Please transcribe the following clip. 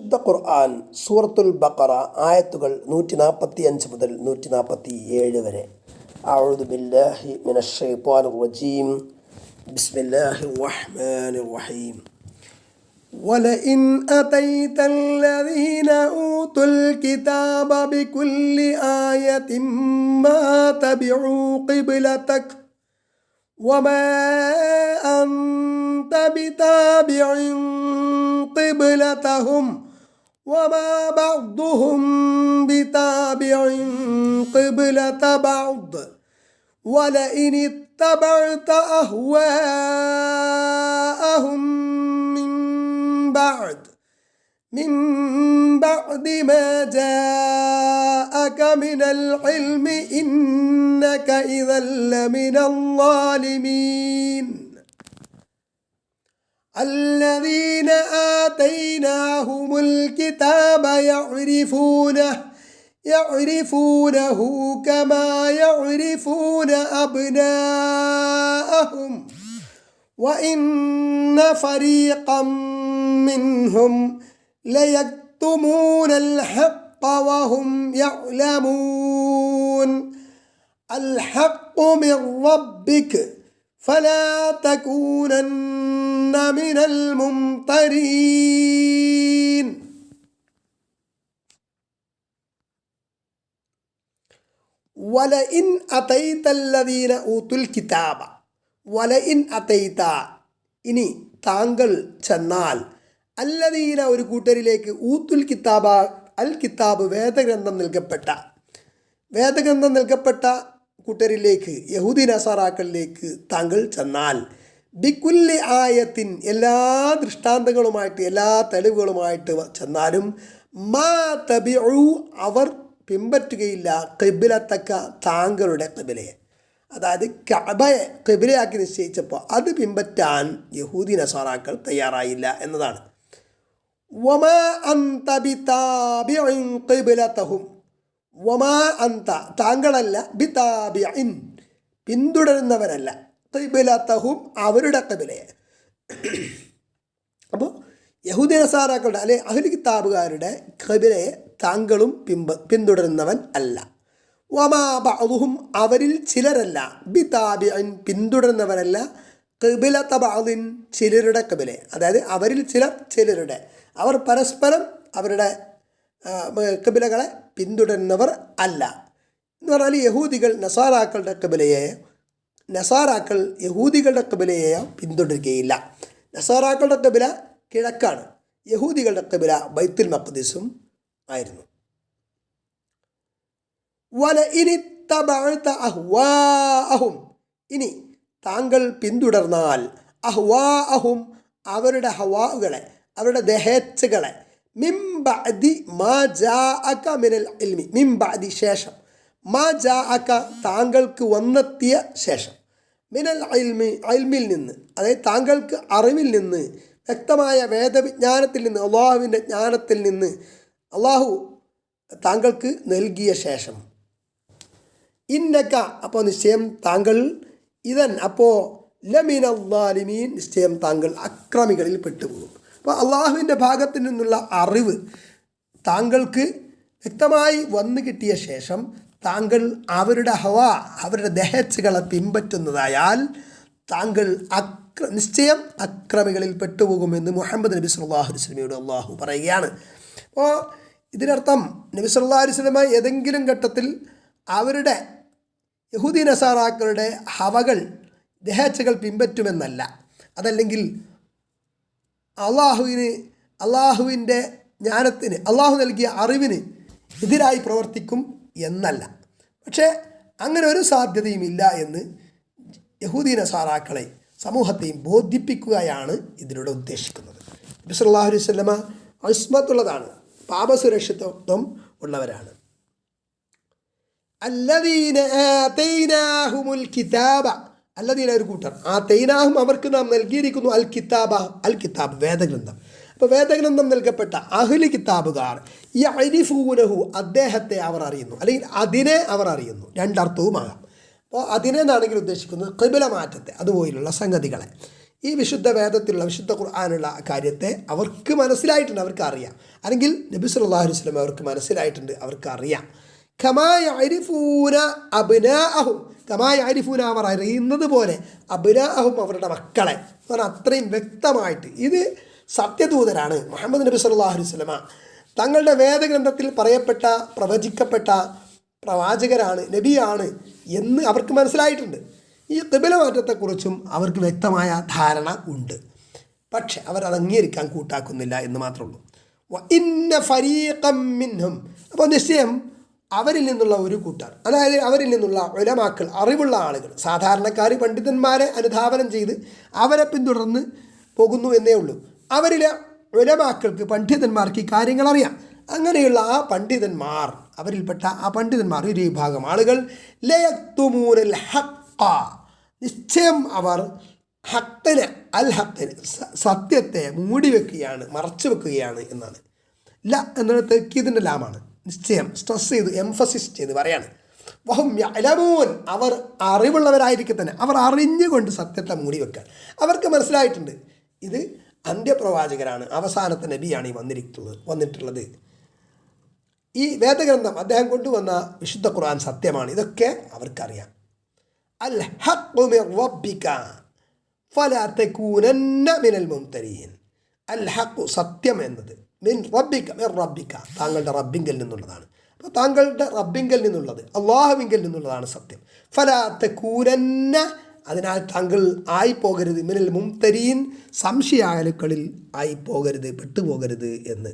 പരിശുദ്ധ ഖുർആൻ സൂറത്തുൽ ബഖറ ആയത്തുകൾ 145 മുതൽ 147 വരെ. അഊദു ബില്ലാഹി മിനശ് ശൈത്വാനിർ റജീം. ബിസ്മില്ലാഹിർ റഹ്മാനിർ റഹീം. വലഇൻ അതൈതല്ലദീന ഊതുൽ കിതാബ ബികുല്ലി ആയതിൻ മാ തബിഉ ഖിബ്ലതക وما أنت بتابع قبلتهم وما بعضهم بتابع قبلة بعض ولئن اتبعت أهواءهم من بعد ما جاءك من العلم إنك إذا لمن الظالمين. الذين آتيناهم الكتاب يعرفونه كما يعرفون أبناءهم وإن فريقا منهم ليكتمون الحق وهم يعلمون. الحق من ربك فلا تكونن من الممترين. ولئن أتيت الذين أوتوا الكتاب ولئن أتيت ഇനി താങ്കൾ ചെന്നാൽ അല്ലദീന ഒരു കൂട്ടരിലേക്ക് ഊത്തുൽ കിതാബ അൽ കിതാബ് വേദഗ്രന്ഥം നൽകപ്പെട്ട കൂട്ടരിലേക്ക് യഹൂദി നസാറാക്കളിലേക്ക് താങ്കൾ ചെന്നാൽ ബിക്കുല്ലി ആയത്തിൻ എല്ലാ ദൃഷ്ടാന്തങ്ങളുമായിട്ട് എല്ലാ തെളിവുകളുമായിട്ട് ചെന്നാലും മാ തബിഉ അവർ പിൻപറ്റുകയില്ല ഖിബ്ലതക താങ്കളുടെ ഖിബ്ലയെ, അതായത് കഅബയെ ഖിബ്ലയാക്കി നിശ്ചയിച്ചപ്പോൾ അത് പിൻപറ്റാൻ യഹൂദി നസാറാക്കൾ തയ്യാറായില്ല എന്നതാണ്. വമാ അൻത ബിതാബിഇൻ ഖിബ്ലതഹും വമാ അൻത താങ്കളല്ല ബിതാബിഇൻ പിന്തുടരുന്നവരല്ല ഖിബ്ലതഹും അവരുടെ ഖിബ്ലയെ. അപ്പോൾ യഹൂദി നസാറാക്കളുടെ അല്ലെ അഹ്ലു കിതാബുകാരുടെ ഖിബ്ലയെ താങ്കളും പിന്തുടരുന്നവൻ അല്ല. വമാ ബഅദുഹും അവരിൽ ചിലരല്ല ബിതാബിഇൻ പിന്തുടരുന്നവരല്ല ഖിബ്ലത ബഅദിൻ ചിലരുടെ ഖിബ്ലയെ, അതായത് അവരിൽ ചിലരുടെ അവർ പരസ്പരം അവരുടെ ഖിബ്ലകളെ പിന്തുടരുന്നവർ അല്ല എന്ന് പറഞ്ഞാൽ യഹൂദികൾ നസാറാക്കളുടെ ഖിബ്ലയെയോ നസാറാക്കൾ യഹൂദികളുടെ ഖിബ്ലയെയോ പിന്തുടരുകയില്ല. നസാറാക്കളുടെ ഖിബ്ല കിഴക്കാണ്, യഹൂദികളുടെ ഖിബ്ല ബൈത്തുൽ മഖ്ദിസും ആയിരുന്നു. വലഇനിത്തബഅത അഹ്വാഅഹും ഇനി താങ്കൾ പിന്തുടർന്നാൽ അഹ്വാഅഹും അവരുടെ ഹവാകളെ അവരുടെ ദഹേച്ഛകളെ മിൻ ബഅദി മാ ജാഅക മിനൽ ഇൽമി മിൻ ബഅദി ശേഷം മാ ജാഅക താങ്കൾക്ക് വന്നെത്തിയ ശേഷം മിനൽ ഇൽമിൽ നിന്ന് അതായത് താങ്കൾക്ക് അറിവിൽ നിന്ന് വ്യക്തമായ വേദവിജ്ഞാനത്തിൽ നിന്ന് അള്ളാഹുവിൻ്റെ ജ്ഞാനത്തിൽ നിന്ന് അള്ളാഹു താങ്കൾക്ക് നൽകിയ ശേഷം ഇന്നക അപ്പോൾ നിശ്ചയം താങ്കൾ ഇതൻ അപ്പോൾ ലമിനൽ ളാലിമീൻ നിശ്ചയം താങ്കൾ അക്രമികളിൽ പെട്ടുപോകും. അപ്പോൾ അള്ളാഹുവിൻ്റെ ഭാഗത്തു നിന്നുള്ള അറിവ് താങ്കൾക്ക് വ്യക്തമായി വന്നു കിട്ടിയ ശേഷം താങ്കൾ അവരുടെ അവരുടെ ദഹേച്ഛകളെ പിൻപറ്റുന്നതായാൽ താങ്കൾ നിശ്ചയം അക്രമികളിൽ പെട്ടുപോകുമെന്ന് മുഹമ്മദ് നബി സല്ലല്ലാഹു അലൈഹി വസല്ലമയോട് അള്ളാഹു പറയുകയാണ്. അപ്പോൾ ഇതിനർത്ഥം നബി സല്ലല്ലാഹു അലൈഹി വസല്ലമ ഏതെങ്കിലും ഘട്ടത്തിൽ അവരുടെ യഹൂദി നസാറാക്കളുടെ ഹവകൾ ദഹേച്ഛകൾ പിൻപറ്റുമെന്നല്ല, അതല്ലെങ്കിൽ അള്ളാഹുവിൻ്റെ ജ്ഞാനത്തിന് അള്ളാഹു നൽകിയ അറിവിന് എതിരായി പ്രവർത്തിക്കും എന്നല്ല. പക്ഷേ അങ്ങനെ ഒരു സാധ്യതയുമില്ല എന്ന് യഹൂദി നസാറാക്കളെ സമൂഹത്തെയും ബോധിപ്പിക്കുകയാണ് ഇതിലൂടെ ഉദ്ദേശിക്കുന്നത്. നബി സല്ലല്ലാഹു അലൈഹി വസല്ലമ ഇസ്മത്തുള്ളതാണ്, പാപസുരക്ഷിതത്വം ഉള്ളവരാണ്. അല്ലദീന ആതൈനാഹുമുൽ കിതാബ അല്ലദീന ഒരു കൂട്ടർ ആതൈനാഹും അവർക്ക് നാം നൽകിയിരിക്കുന്നു അൽ കിതാബ് വേദഗ്രന്ഥം. അപ്പോൾ വേദഗ്രന്ഥം നൽകപ്പെട്ട അഹ്ലു കിതാബുകാർ യഅരിഫൂനഹു അദ്ദേഹത്തെ അവർ അറിയുന്നു, അല്ലെങ്കിൽ അതിനെ അവർ അറിയുന്നു. രണ്ടർത്ഥവുമാകാം. അപ്പോൾ അതിനെന്നാണെങ്കിൽ ഉദ്ദേശിക്കുന്നത് ഖിബ്ല മാറ്റത്തെ അതുപോലുള്ള സംഗതികളെ. ഈ വിശുദ്ധ വേദത്തിലുള്ള വിശുദ്ധ ഖുർആനുള്ള കാര്യത്തെ അവർക്ക് മനസ്സിലായിട്ടുണ്ട്, അവർക്ക് അറിയാം. അല്ലെങ്കിൽ നബി സല്ലല്ലാഹു അലൈഹി വസല്ലം അവർക്ക് മനസ്സിലായിട്ടുണ്ട്, അവർക്ക് അറിയാം. കമാ യഅരിഫൂന അബ്നാഅഹും, കമാ യഅരിഫൂന അവർ അറിയുന്നത് പോലെ അബ്നാഅഹും അവരുടെ മക്കളെ. പറഞ്ഞാൽ അത്രയും വ്യക്തമായിട്ട് ഇത് സത്യദൂതരാണ്, മുഹമ്മദ് നബി സല്ലല്ലാഹു അലൈഹി വസല്ലമ തങ്ങളുടെ വേദഗ്രന്ഥത്തിൽ പറയപ്പെട്ട പ്രവചിക്കപ്പെട്ട പ്രവാചകരാണ്, നബിയാണ് എന്ന് അവർക്ക് മനസ്സിലായിട്ടുണ്ട്. ഈ ഖിബല മാറ്റത്തെക്കുറിച്ചും അവർക്ക് വ്യക്തമായ ധാരണ ഉണ്ട്. പക്ഷെ അവരത് അംഗീകരിക്കാൻ കൂട്ടാക്കുന്നില്ല എന്ന് മാത്രമേ ഉള്ളൂ. ഇന്ന ഫരീഖം മിൻഹും, അപ്പോൾ നിശ്ചയം അവരിൽ നിന്നുള്ള ഒരു കൂട്ടർ, അതായത് അവരിൽ നിന്നുള്ള ഉലമാക്കൾ, അറിവുള്ള ആളുകൾ, സാധാരണക്കാർ പണ്ഡിതന്മാരെ അനുധാവനം ചെയ്ത് അവരെ പിന്തുടർന്ന് പോകുന്നു എന്നേ ഉള്ളൂ. അവരിലെ ഉലമാക്കൾക്ക്, പണ്ഡിതന്മാർക്ക് ഈ കാര്യങ്ങൾ അറിയാം. അങ്ങനെയുള്ള ആ പണ്ഡിതന്മാർ, അവരിൽപ്പെട്ട ആ പണ്ഡിതന്മാർ, ഒരു വിഭാഗം ആളുകൾ ലയക്തുമൂനൽ ഹഖ്ഖ, നിശ്ചയം അവർ ഹഖ്ഖിനെ, അൽ ഹഖ്ഖിനെ, സത്യത്തെ മൂടി വെക്കുകയാണ്, മറച്ചു വെക്കുകയാണ് എന്നാണ്. ല എന്നുള്ള തക്കീദിൻ്റെ ലാമാണ്, നിശ്ചയം സ്ട്രെസ് ചെയ്ത് എംഫസിസ് ചെയ്ത് പറയാണ്. വഹും യഅലമൂൻ, അവർ അറിവുള്ളവരായിരിക്കെ തന്നെ അവർ അറിഞ്ഞുകൊണ്ട് സത്യത്തെ മൂടി വെക്കാൻ അവർക്ക് മനസ്സിലായിട്ടുണ്ട്. ഇത് അന്ത്യപ്രവാചകരാണ്, അവസാനത്തെ നബിയാണ് ഈ വന്നിട്ടുള്ളത്. ഈ വേദഗ്രന്ഥം അദ്ദേഹം കൊണ്ടുവന്ന വിശുദ്ധ ഖുർആൻ സത്യമാണ്, ഇതൊക്കെ അവർക്കറിയാം. അൽ ഹഖ്ഖു മിർ റബ്ബിക ഫലാ തകൂനന്ന മിനൽ മുംതരീൻ. അൽ ഹഖ്ഖു, സത്യം എന്നത്, മിൻ റബ്ബിക, മിർ റബ്ബിക, താങ്കളുടെ റബ്ബിങ്കൽ നിന്നുള്ളതാണ്. അപ്പോൾ താങ്കളുടെ റബ്ബിങ്കൽ നിന്നുള്ളത്, അള്ളാഹുവിങ്കൽ നിന്നുള്ളതാണ് സത്യം. ഫലാ തകൂനന്ന, അതിനാൽ താങ്കൾ ആയിപ്പോകരുത്, മിനൽ മുംതരീൻ, സംശയാലുക്കളിൽ ആയിപ്പോകരുത്, പെട്ടുപോകരുത് എന്ന്.